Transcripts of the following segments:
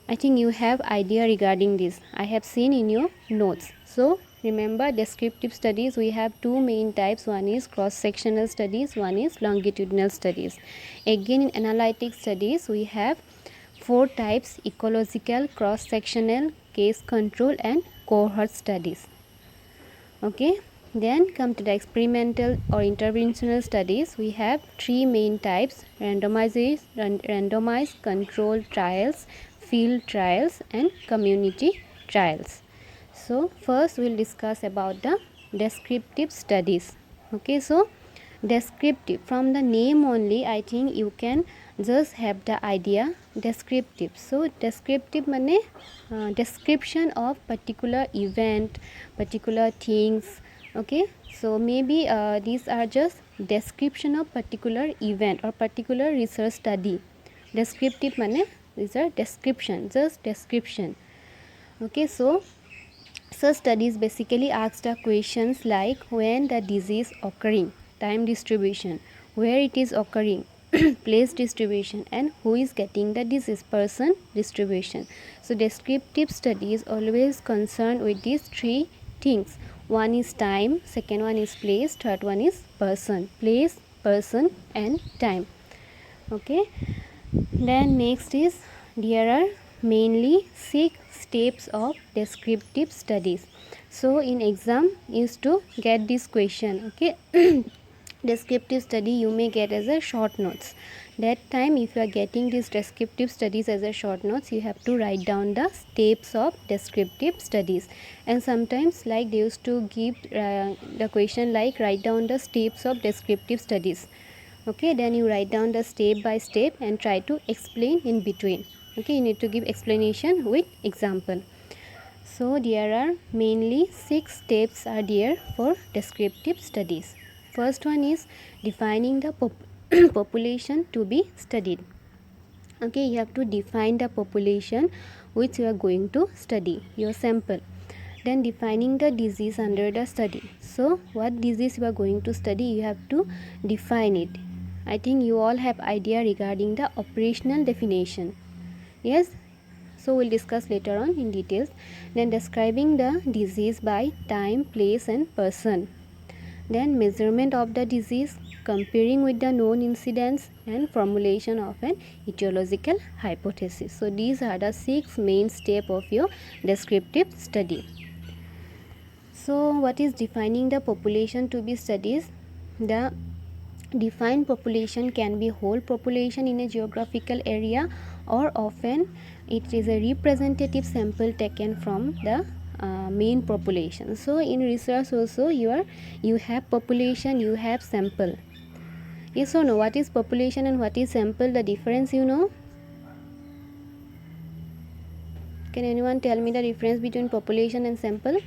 I think you have idea regarding this. I have seen in your notes. So remember, descriptive studies, we have two main types. One is cross-sectional studies, one is longitudinal studies. Again, in analytic studies, we have four types: ecological, cross-sectional, case control, and cohort studies. Okay, then come to the experimental or interventional studies. We have three main types: randomized controlled trials, field trials, and community trials. So first we'll discuss about the descriptive studies. Okay, so descriptive, from the name only I think you can just have the idea. Descriptive, so descriptive means description of particular event, particular things. Okay, so maybe these are just description of particular event or particular research study. Descriptive means these are description, just description. Okay, so such studies basically ask the questions like when the disease occurring, time distribution, where it is occurring, place distribution, and who is getting the disease, person distribution. So descriptive studies always concerned with these three things. One is time, second one is place, third one is person. Place, person, and time. Okay, then next is, there are mainly 6 steps of descriptive studies. So in exam used to get this question. Okay, descriptive study you may get as a short notes. That time if you are getting these descriptive studies as a short notes, you have to write down the steps of descriptive studies. And sometimes like they used to give the question like write down the steps of descriptive studies. Okay, then you write down the step by step and try to explain in between. Okay, you need to give explanation with example. So there are mainly 6 steps are there for descriptive studies. First one is defining the population to be studied. Okay, you have to define the population which you are going to study, your sample. Then defining the disease under the study. So what disease you are going to study, you have to define it. I think you all have idea regarding the operational definition. Yes, so we'll discuss later on in details. Then describing the disease by time, place, and person. Then measurement of the disease, comparing with the known incidence, and formulation of an etiological hypothesis. So these are the 6 main steps of your descriptive study. So what is defining the population to be studied? The defined population can be whole population in a geographical area, or often it is a representative sample taken from the main population. So in research also you have population, you have sample. Yes or no? What is population and what is sample? The difference you know? Can anyone tell me the difference between population and sample?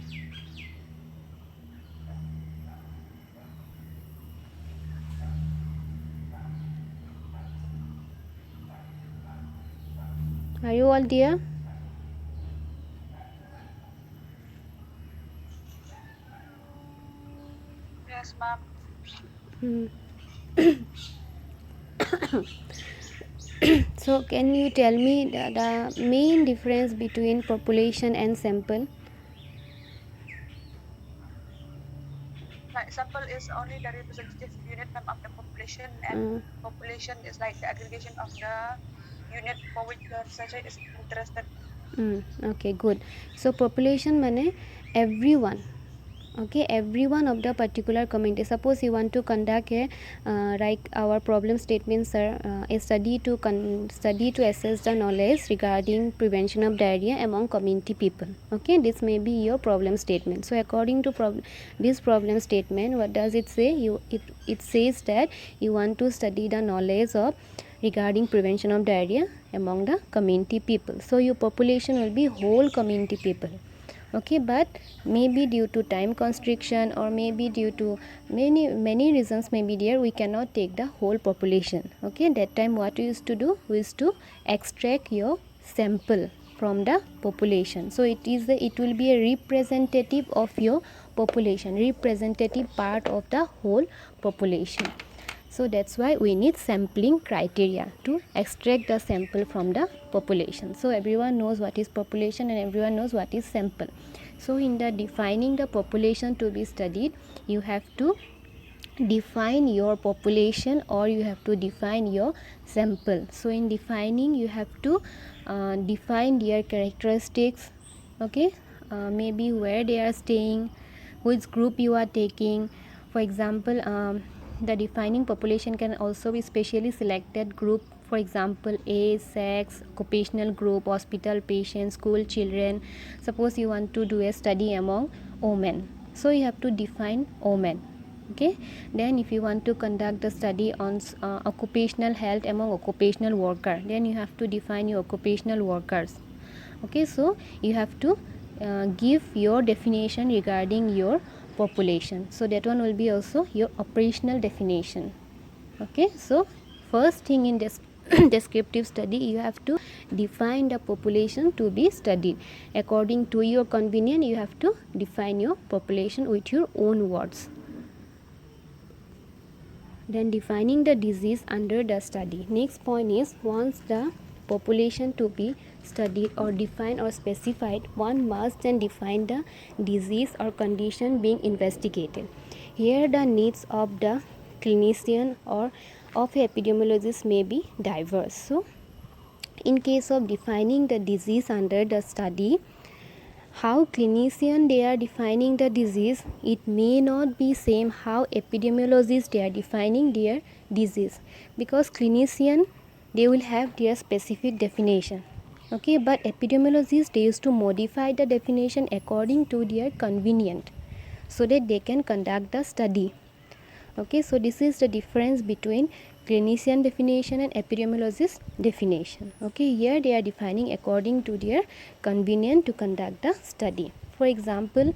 Are you all there? Yes, ma'am. So can you tell me the main difference between population and sample? Like sample is only the representative unit, ma'am, of the population, and population is like the aggregation of the unit for which the researcher is interested. Okay, good. So population means everyone. Okay, everyone of the particular community. Suppose you want to conduct a like our problem statements are a study to assess the knowledge regarding prevention of diarrhea among community people. Okay, this may be your problem statement. So according to this problem statement, what does it say? It says that you want to study the knowledge of regarding prevention of diarrhea among the community people. So your population will be whole community people. Okay, but maybe due to time constriction or maybe due to many reasons may be there, we cannot take the whole population. Okay, that time what we used to do, we used to extract your sample from the population. So it will be a representative of your population, representative part of the whole population. So that's why we need sampling criteria to extract the sample from the population. So everyone knows what is population and everyone knows what is sample. So in the defining the population to be studied, you have to define your population or you have to define your sample. So in defining, you have to define their characteristics, okay, maybe where they are staying, which group you are taking. For example, the defining population can also be specially selected group, for example age, sex, occupational group, hospital patients, school children. Suppose you want to do a study among women, so you have to define women, okay. Then if you want to conduct the study on occupational health among occupational worker, then you have to define your occupational workers, okay. So you have to give your definition regarding your population. So that one will be also your operational definition, okay. So first thing in this descriptive study, you have to define the population to be studied. According to your convenience, you have to define your population with your own words. Then defining the disease under the study. Next point is, once the population to be studied or defined or specified, one must then define the disease or condition being investigated. Here the needs of the clinician or of epidemiologist may be diverse. So in case of defining the disease under the study, how clinician they are defining the disease, it may not be same how epidemiologists they are defining their disease, because clinician they will have their specific definition, okay, but epidemiologists they used to modify the definition according to their convenient so that they can conduct the study, okay. So this is the difference between clinician definition and epidemiologist definition, okay. Here they are defining according to their convenience to conduct the study. For example,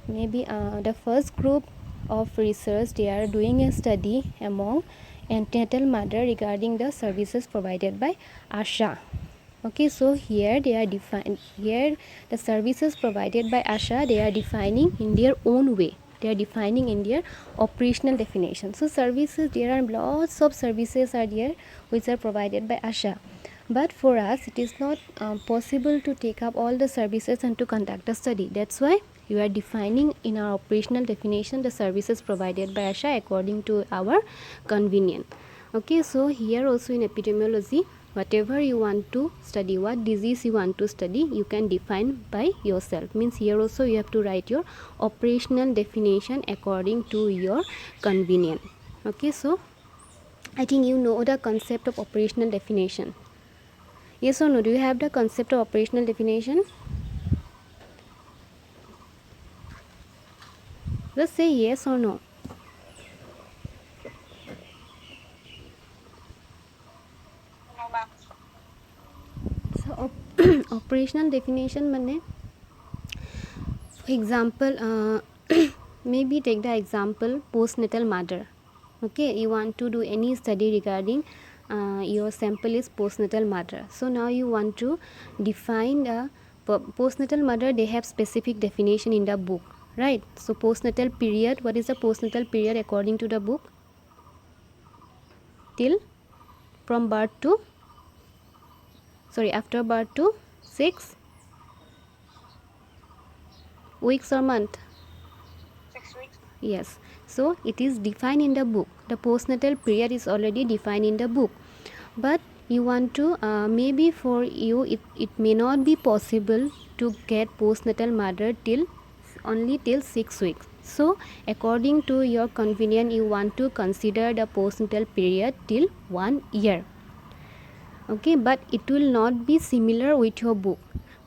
maybe the first group of research, they are doing a study among antenatal mother regarding the services provided by ASHA, okay. So here they are defined, here the services provided by ASHA they are defining in their own way, they are defining in their operational definition. So services, there are lots of services are there which are provided by ASHA, but for us it is not possible to take up all the services and to conduct a study. That's why you are defining in our operational definition the services provided by ASHA according to our convenience, okay. So here also in epidemiology, whatever you want to study, what disease you want to study, you can define by yourself. Means here also you have to write your operational definition according to your convenience, okay. So I think you know the concept of operational definition. Yes or no? Do you have the concept of operational definition? Just say yes or no. No, ma'am. So operational definition mane, for example, maybe take the example postnatal mother, okay. You want to do any study regarding your sample is postnatal mother. So now you want to define the postnatal mother, they have specific definition in the book, right? So postnatal period, what is the postnatal period according to the book? Till from birth to, sorry, after birth to 6 weeks or month? 6 weeks. Yes. So it is defined in the book. The postnatal period is already defined in the book, but you want to maybe for you it may not be possible to get postnatal mother till only till 6 weeks. So according to your convenience, you want to consider the postnatal period till 1 year, okay. But it will not be similar with your book,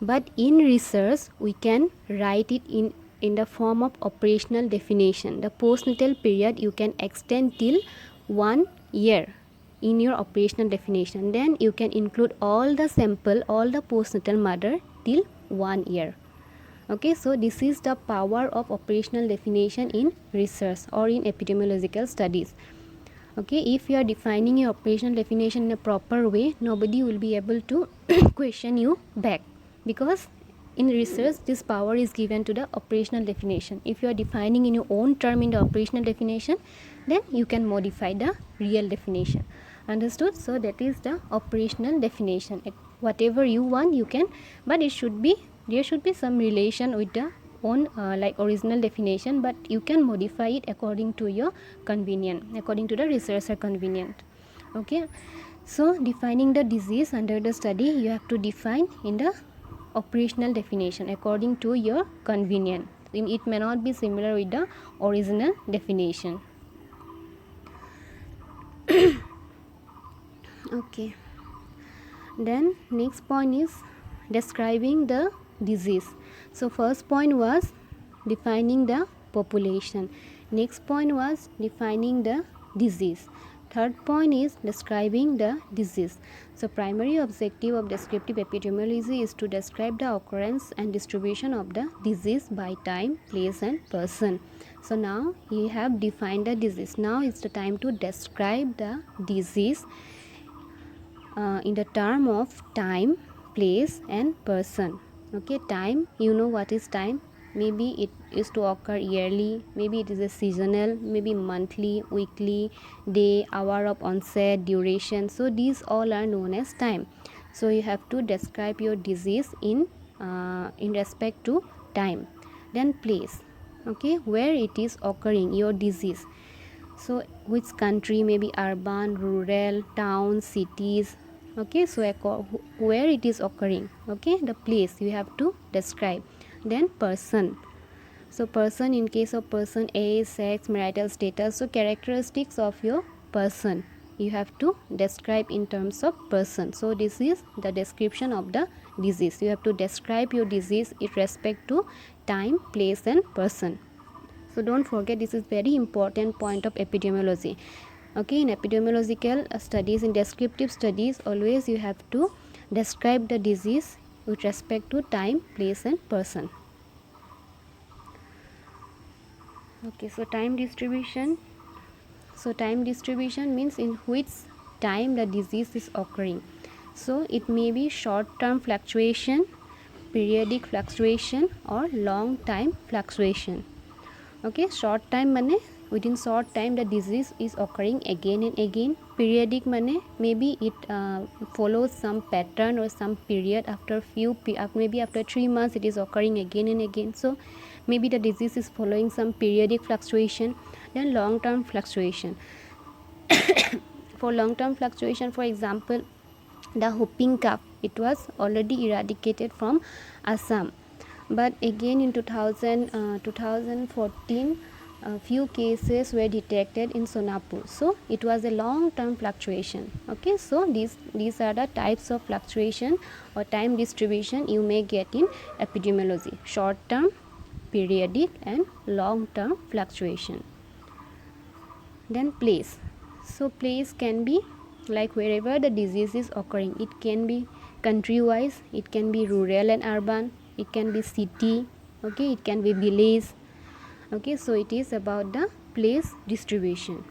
but in research we can write it in the form of operational definition. The postnatal period you can extend till 1 year in your operational definition. Then you can include all the sample, all the postnatal mother till 1 year, okay. So this is the power of operational definition in research or in epidemiological studies, okay. If you are defining your operational definition in a proper way, nobody will be able to question you back, because in research, this power is given to the operational definition. If you are defining in your own term in the operational definition, then you can modify the real definition. Understood? So that is the operational definition. Whatever you want, you can, but there should be some relation with the own like original definition, but you can modify it according to your convenience, according to the researcher convenient. Okay, so defining the disease under the study, you have to define in the operational definition according to your convenience. It may not be similar with the original definition. Okay, then next point is describing the disease. So first point was defining the population, next point was defining the disease, third point is describing the disease. So primary objective of descriptive epidemiology is to describe the occurrence and distribution of the disease by time, place and person. So now you have defined the disease. Now it's the time to describe the disease in the term of time, place and person. Okay, time, you know what is time. Maybe it is to occur yearly, maybe it is a seasonal, maybe monthly, weekly, day, hour of onset, duration. So these all are known as time. So you have to describe your disease in respect to time. Then place, okay, where it is occurring, your disease. So which country, maybe urban, rural, towns, cities. Okay, so where it is occurring, okay, the place you have to describe. Then person, so person, in case of person, age, sex, marital status. So characteristics of your person you have to describe in terms of person. So this is the description of the disease. You have to describe your disease in respect to time, place and person. So don't forget, this is very important point of epidemiology. Okay, in epidemiological studies, in descriptive studies, always you have to describe the disease with respect to time, place and person. Okay, so time distribution. So time distribution means in which time the disease is occurring. So it may be short term fluctuation, periodic fluctuation or long time fluctuation. Okay, short time mane within short time the disease is occurring again and again. Periodic mane maybe it follows some pattern or some period. After maybe after 3 months it is occurring again and again. So maybe the disease is following some periodic fluctuation. Then long term fluctuation. For long term fluctuation, for example, the whooping cough, it was already eradicated from Assam, but again in 2014 few cases were detected in Sonapur. So it was a long term fluctuation. Okay, so these are the types of fluctuation or time distribution you may get in epidemiology: short term, periodic and long term fluctuation. Then place. So place can be like wherever the disease is occurring. It can be country wise, it can be rural and urban, it can be city, okay, it can be village. Okay, so it is about the place distribution.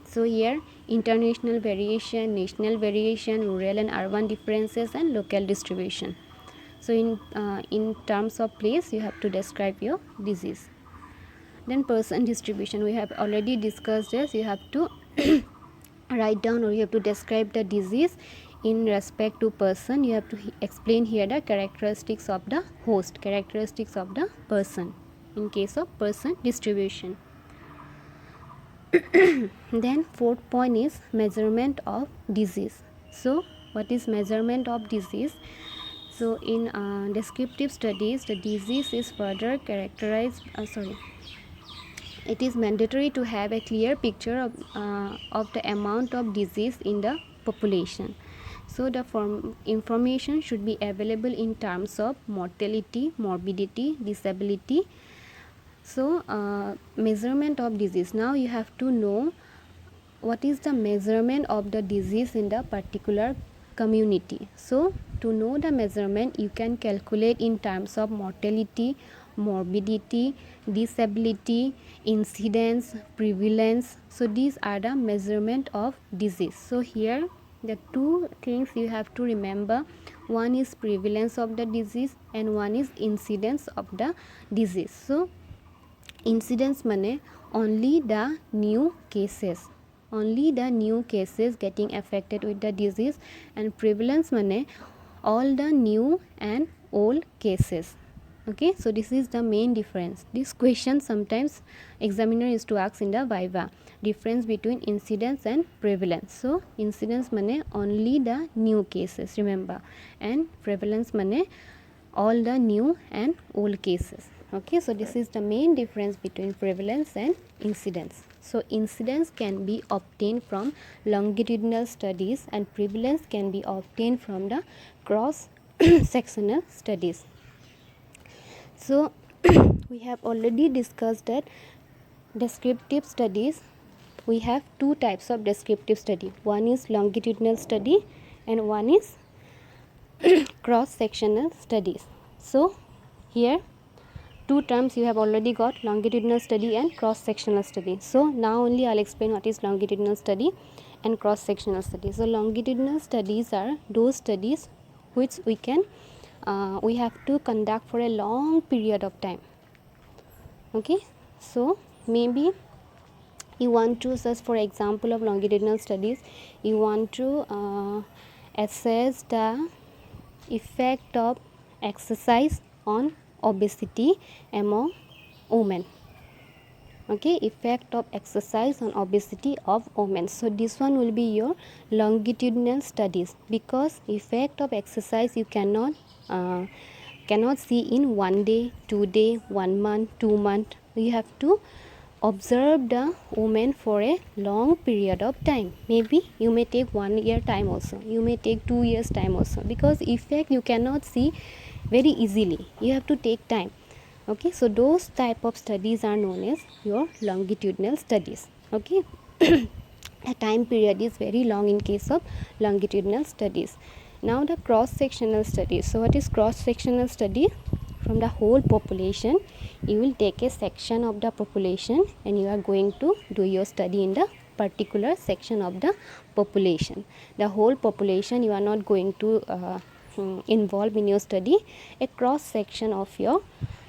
So here international variation, national variation, rural and urban differences and local distribution. So in terms of place you have to describe your disease. Then person distribution, we have already discussed this. You have to write down or you have to describe the disease in respect to person. You have to explain here the characteristics of the host, characteristics of the person in case of person distribution. Then fourth point is measurement of disease. So what is measurement of disease? So in descriptive studies, the disease is further characterized it is mandatory to have a clear picture of the amount of disease in the population. So the information should be available in terms of mortality, morbidity, disability. So measurement of disease. Now you have to know what is the measurement of the disease in the particular community. So to know the measurement, you can calculate in terms of mortality, morbidity, disability, incidence, prevalence. So these are the measurement of disease. So here the two things you have to remember. one is prevalence of the disease and one is incidence of the disease. So incidence mane only the new cases getting affected with the disease, and prevalence mane all the new and old cases. Okay, so this is the main difference. This question sometimes examiner is to ask in the viva, difference between incidence and prevalence. So incidence mane only the new cases, remember, and prevalence mane all the new and old cases. Okay, so this is the main difference between prevalence and incidence. So incidence can be obtained from longitudinal studies and prevalence can be obtained from the cross sectional studies. So we have already discussed that descriptive studies, we have two types of descriptive study. One is longitudinal study and one is cross sectional studies. So here two terms you have already got, longitudinal study and cross sectional study. So now only I'll explain what is longitudinal study and cross sectional study. So longitudinal studies are those studies which we have to conduct for a long period of time. Okay, so maybe you want to search for example of longitudinal studies, you want to assess the effect of exercise on obesity among women. Okay, effect of exercise on obesity of women. So this one will be your longitudinal studies, because effect of exercise you cannot see in 1 day, 2 day, 1 month, 2 month. You have to observe the woman for a long period of time. Maybe you may take 1 year time also, you may take 2 years time also, because effect you cannot see very easily, you have to take time. Okay, so those type of studies are known as your longitudinal studies. Okay, the time period is very long in case of longitudinal studies. Now the cross sectional studies. So what is cross sectional study? From the whole population you will take a section of the population and you are going to do your study in the particular section of the population. The whole population you are not going to involve in your study. A cross section of your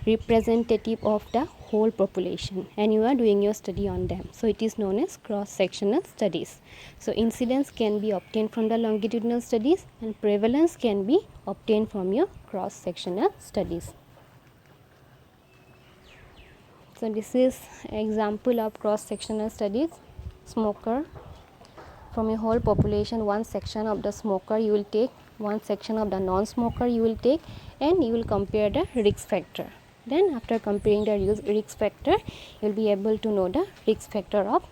representative of the whole population and you are doing your study on them. So it is known as cross sectional studies. So incidence can be obtained from the longitudinal studies and prevalence can be obtained from your cross sectional studies. So this is example of cross sectional studies. Smoker, from a whole population one section of the smoker you will take, one section of the non-smoker you will take, and you will compare the risk factor. Then after comparing the risk factor you will be able to know the risk factor of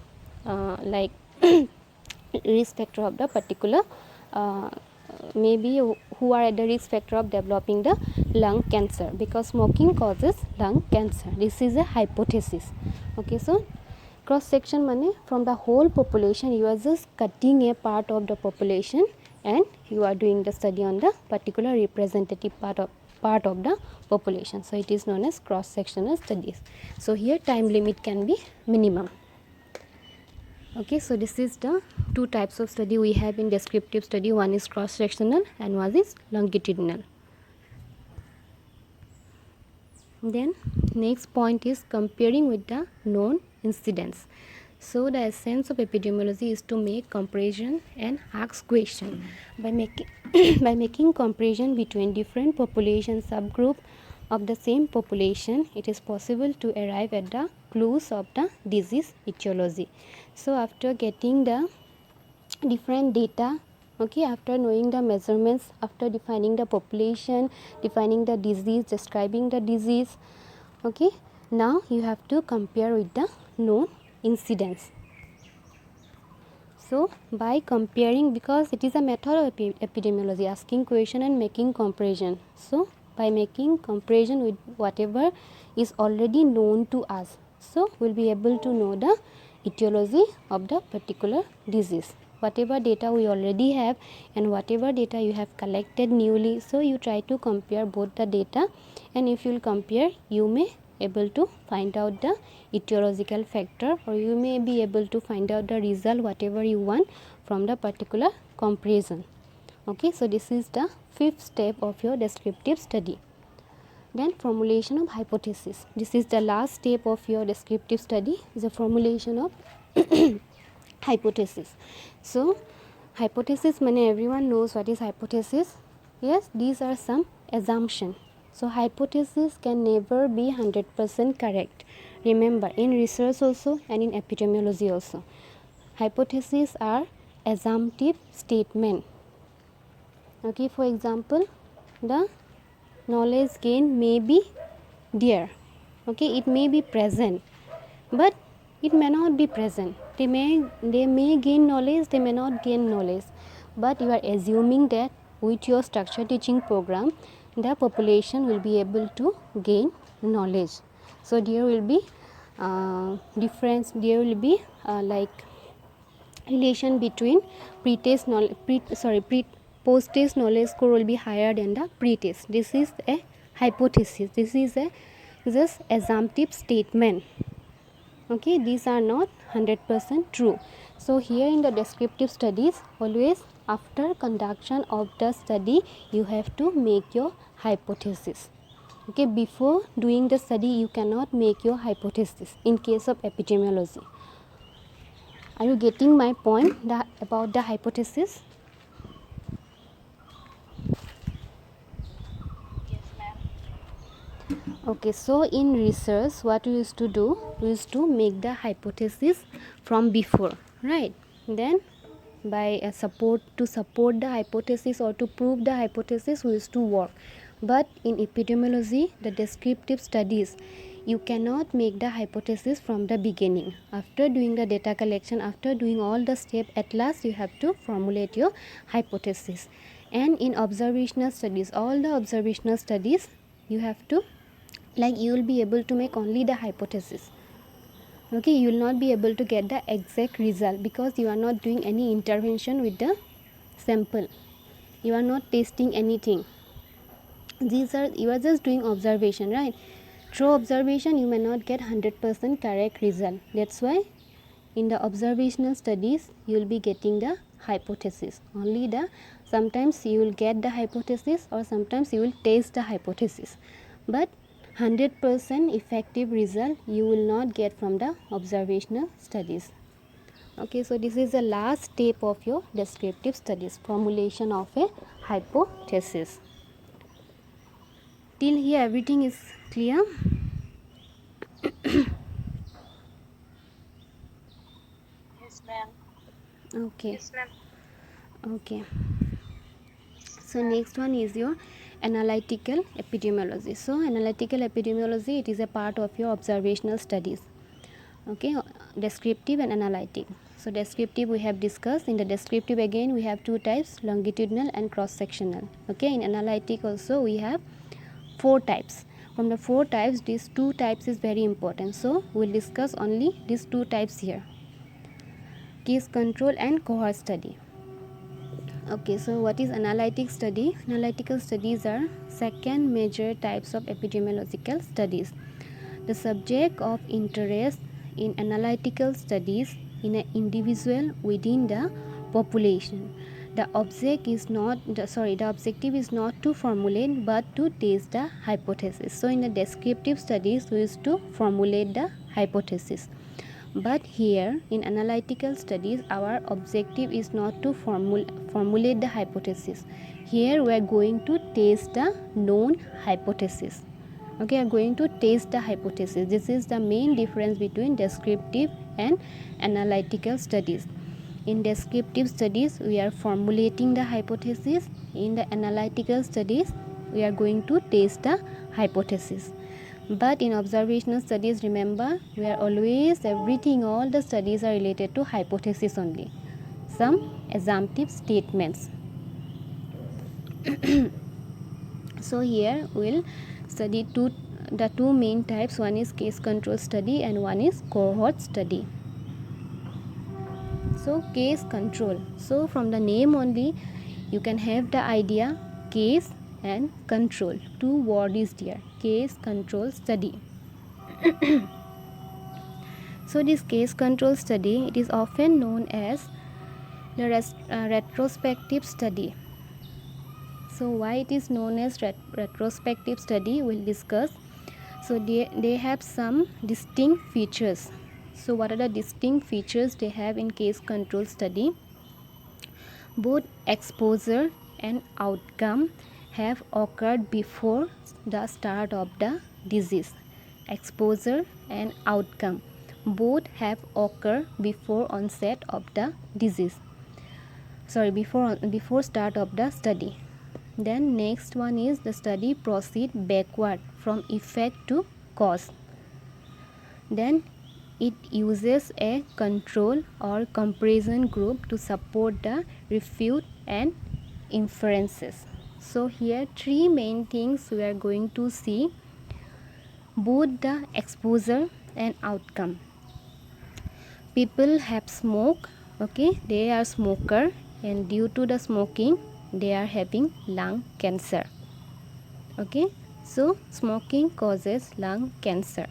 risk factor of the particular maybe who are at the risk factor of developing the lung cancer, because smoking causes lung cancer. This is a hypothesis. Okay, so cross section means from the whole population you are just cutting a part of the population and you are doing the study on the particular representative part of the population. So it is known as cross sectional studies. So here time limit can be minimum. Okay, so this is the two types of study we have in descriptive study. One is cross sectional and one is longitudinal. Then next point is comparing with the known incidence. So the essence of epidemiology is to make comparison and ask question. By making comparison between different population subgroup of the same population, it is possible to arrive at the clues of the disease etiology. So after getting the different data, okay, after knowing the measurements, after defining the population, defining the disease, describing the disease, okay, now you have to compare with the known incidence. So by comparing, because it is a method of epidemiology, asking question and making comparison. So by making comparison with whatever is already known to us, so we'll be able to know the etiology of the particular disease. Whatever data we already have and whatever data you have collected newly, so you try to compare both the data, and if you will compare you may able to find out the etiological factor, or you may be able to find out the result whatever you want from the particular comparison. Okay, so this is the fifth step of your descriptive study. Then formulation of hypothesis. This is the last step of your descriptive study, the formulation of hypothesis. So hypothesis means everyone knows what is hypothesis. Yes, these are some assumption. So hypothesis can never be 100% correct. Remember, in research also and in epidemiology also, hypotheses are assumptive statement. Okay, for example, the knowledge gain may be there. Okay, it may be present, but it may not be present. They may gain knowledge, they may not gain knowledge, but you are assuming that with your structured teaching program the population will be able to gain knowledge. So there will be difference, there will be like relation between pre-test knowledge, post-test knowledge score will be higher than the pre-test. This is a hypothesis, this is a just assumptive statement. Okay, these are not 100% true. So here in the descriptive studies, always after conduction of the study you have to make your hypothesis. Okay, before doing the study you cannot make your hypothesis in case of epidemiology. Are you getting my point about the hypothesis? Yes, ma'am. Okay, so in research what we used to do, we used to make the hypothesis from before, right? Then by support the hypothesis or to prove the hypothesis we used to work. But in epidemiology, the descriptive studies, you cannot make the hypothesis from the beginning. After doing the data collection, after doing all the steps, at last you have to formulate your hypothesis. And in observational studies, all the observational studies, you have to, like, you will be able to make only the hypothesis. Okay, you will not be able to get the exact result because you are not doing any intervention with the sample, you are not testing anything. You are just doing observation, right? Through observation you may not get 100% correct result. That's why in the observational studies you will be getting the hypothesis only. Sometimes you will get the hypothesis or sometimes you will test the hypothesis, but 100% effective result you will not get from the observational studies. Okay, so this is the last step of your descriptive studies, formulation of a hypothesis. Till here everything is clear? Yes, ma'am. Okay. Yes, ma'am. Okay, so next one is your analytical epidemiology. So analytical epidemiology, it is a part of your observational studies. Okay, descriptive and analytic. So descriptive we have discussed. In the descriptive again we have two types, longitudinal and cross sectional. Okay, in analytic also we have 4 types. From the 4 types, these 2 types is very important, so we will discuss only these 2 types here, case control and cohort study. Okay, so what is analytic study? Analytical studies are second major types of epidemiological studies. The subject of interest in analytical studies in an individual within the population. The objective is not to formulate but to test the hypothesis. So in the descriptive studies we used to formulate the hypothesis, but here in analytical studies our objective is not to formulate the hypothesis. Here we are going to test the known hypothesis. Okay, we are going to test the hypothesis. This is the main difference between descriptive and analytical studies. In descriptive studies we are formulating the hypothesis, in the analytical studies we are going to test the hypothesis. But in observational studies, remember, we are always, all the studies are related to hypothesis only, some assumptive statements. So here we will study the two main types. One is case control study and one is cohort study. So case control, so from the name only you can have the idea, case and control, 2 word is there, case control study. So this case control study, it is often known as the retrospective study. So why it is known as retrospective study, we'll discuss. So they have some distinct features. So what are the distinct features they have in case control study? Both exposure and outcome have occurred before the start of the disease. Exposure and outcome both have occurred before onset of the disease. Before start of the study. Then next one is the study proceed backward from effect to cause. Then it uses a control or comparison group to support the refute and inferences. So here three main things we are going to see: both the exposure and outcome. People have smoke, okay, they are smoker, and due to the smoking they are having lung cancer. Okay, so smoking causes lung cancer.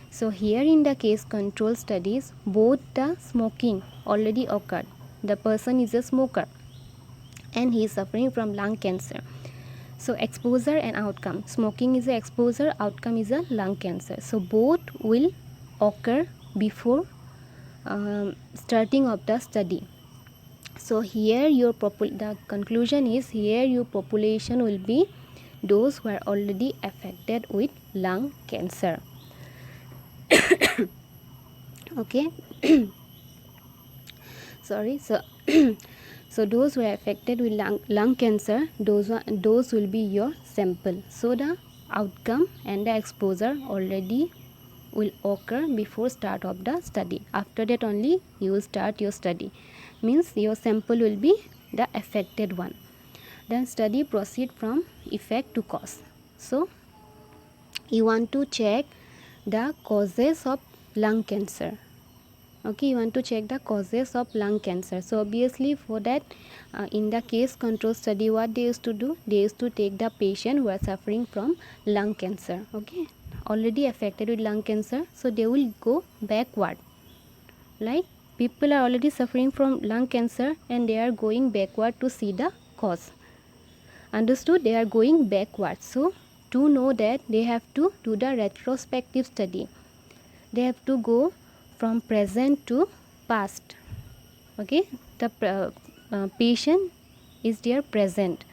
So here in the case control studies, both the smoking already occurred. The person is a smoker and he is suffering from lung cancer. So exposure and outcome. Smoking is a exposure, outcome is a lung cancer. So both will occur before starting of the study. So here the conclusion is, here your population will be those who are already affected with lung cancer. Okay. Sorry. So those who are affected with lung cancer, those will be your sample. So the outcome and the exposure already will occur before start of the study. After that only you will start your study, means your sample will be the affected one. Then study proceed from effect to cause. So you want to check the causes of lung cancer. Okay, you want to check the causes of lung cancer. So obviously for that, in the case control study, what they used to do, they used to take the patient who are suffering from lung cancer, okay, already affected with lung cancer. So they will go backward, like people are already suffering from lung cancer and they are going backward to see the cause. Understood? They are going backward. So to know that, they have to do the retrospective study. They have to go from present to past. Okay, the patient is their present.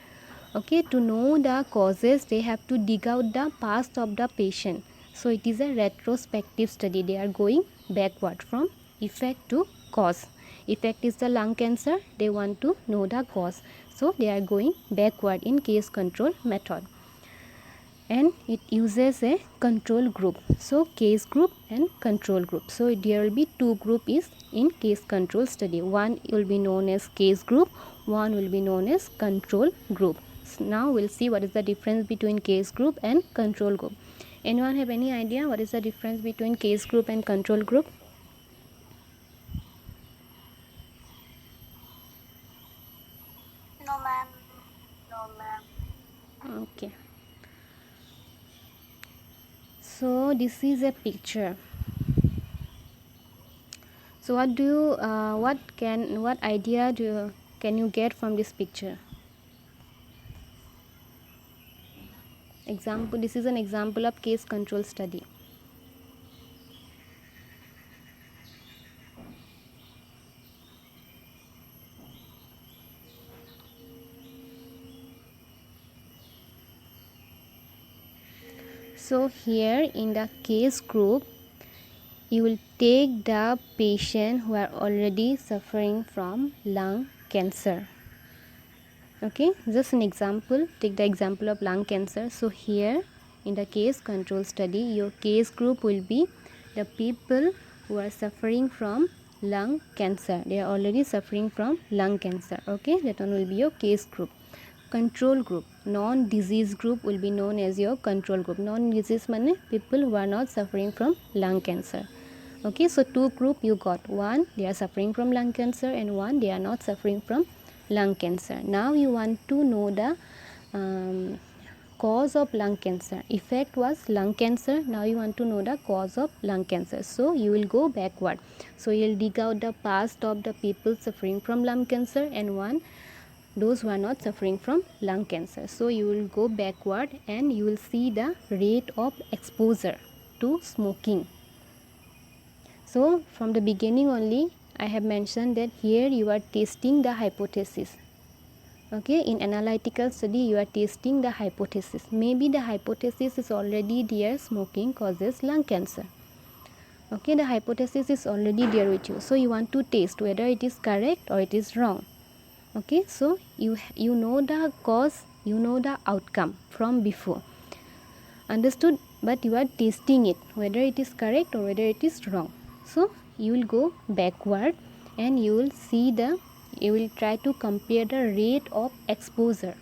Okay, to know the causes, they have to dig out the past of the patient. So it is a retrospective study. They are going backward from effect to cause. Effect is the lung cancer. They want to know the cause. So they are going backward in case control method. And it uses a control group. So case group and control group. So there will be two group is in case control study. One will be known as case group, one will be known as control group. So now we'll see what is the difference between case group and control group. Anyone have any idea what is the difference between case group and control group? No, ma'am. No, ma'am. Okay. So this is a picture. So what idea can you get from this picture? Example, this is an example of case control study. So here in the case group, you will take the patient who are already suffering from lung cancer. Okay, just an example, take the example of lung cancer. So here in the case control study, your case group will be the people who are suffering from lung cancer. They are already suffering from lung cancer. Okay, that one will be your case group. Control group, non-disease group will be known as your control group. Non-disease means people who are not suffering from lung cancer. Okay, so two group you got. One, they are suffering from lung cancer, and one, they are not suffering from lung cancer. Now you want to know the cause of lung cancer. Effect was lung cancer. Now you want to know the cause of lung cancer. So you will go backward. So you will dig out the past of the people suffering from lung cancer, and one those who are not suffering from lung cancer. So you will go backward and you will see the rate of exposure to smoking. So from the beginning only I have mentioned that here you are testing the hypothesis. Okay, in analytical study you are testing the hypothesis. Maybe the hypothesis is already there, smoking causes lung cancer. Okay, the hypothesis is already there with you, so you want to test whether it is correct or it is wrong. Okay, so you know the cause, you know the outcome from before, understood, but you are testing it whether it is correct or whether it is wrong. So you will go backward and you will try to compare the rate of exposure.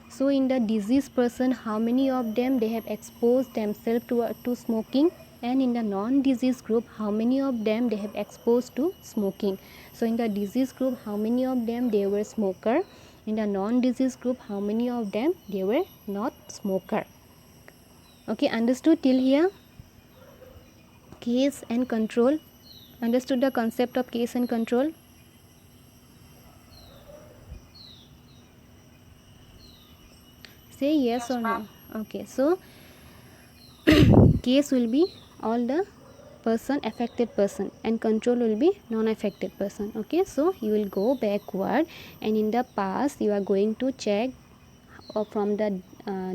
So in the diseased person, how many of them they have exposed themselves to smoking, and in the non-disease group, how many of them they have exposed to smoking. So in the disease group, how many of them they were smoker, in the non-disease group, how many of them they were not smoker. Okay, understood till here? Case and control, understood the concept of case and control? Say yes or no. Okay, so case will be all the affected person and control will be non-affected person. Okay, so you will go backward and in the past you are going to check from the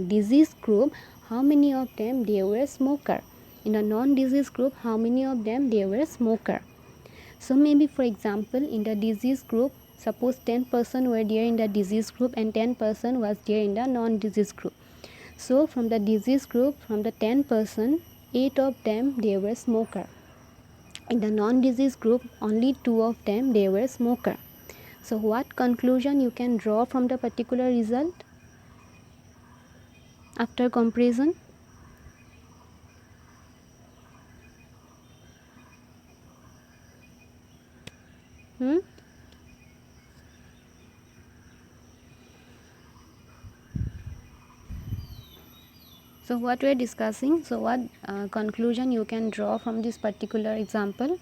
disease group how many of them they were smoker, in the non-disease group how many of them they were smoker. So maybe for example in the disease group, suppose 10% were there in the disease group and 10% was there in the non-disease group. So from the disease group, from the 10%, 8 of them they were smoker. In the non-disease group, only 2 of them they were smoker. So what conclusion you can draw from the particular result after comparison? So what we are discussing, so what conclusion you can draw from this particular example?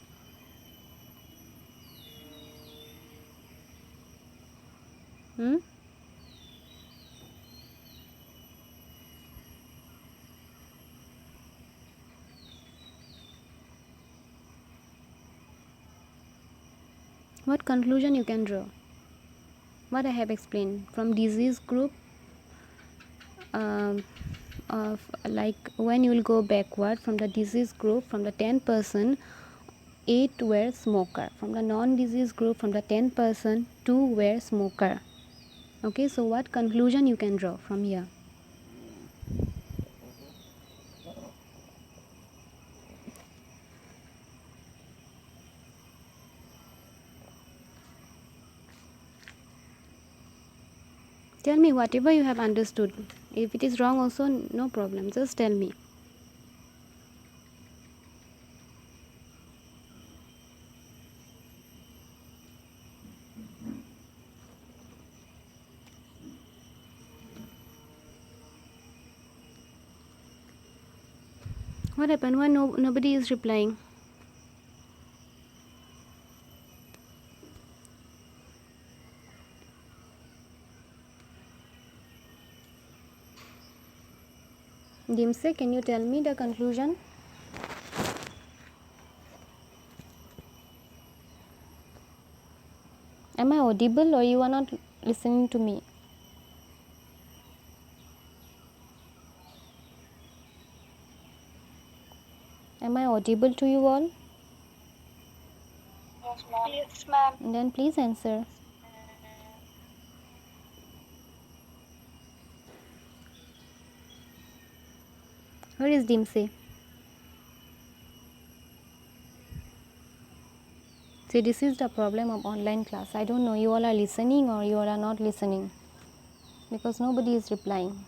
What conclusion you can draw? What I have explained from disease group, of like when you will go backward from the disease group, from the 10%, 8 were smoker. From the non-disease group, from the 10%, 2 were smoker. Okay, so what conclusion you can draw from here? Tell me whatever you have understood. If it is wrong also, no problem, just tell me. What happened? Why nobody is replying? Dimse, can you tell me the conclusion? Am I audible or you are not listening to me? Am I audible to you all? Yes, ma'am. Yes, ma'am. Then please answer. Where is Dimse? See, this is the problem of online class. I don't know, you all are listening or you all are not listening, because nobody is replying.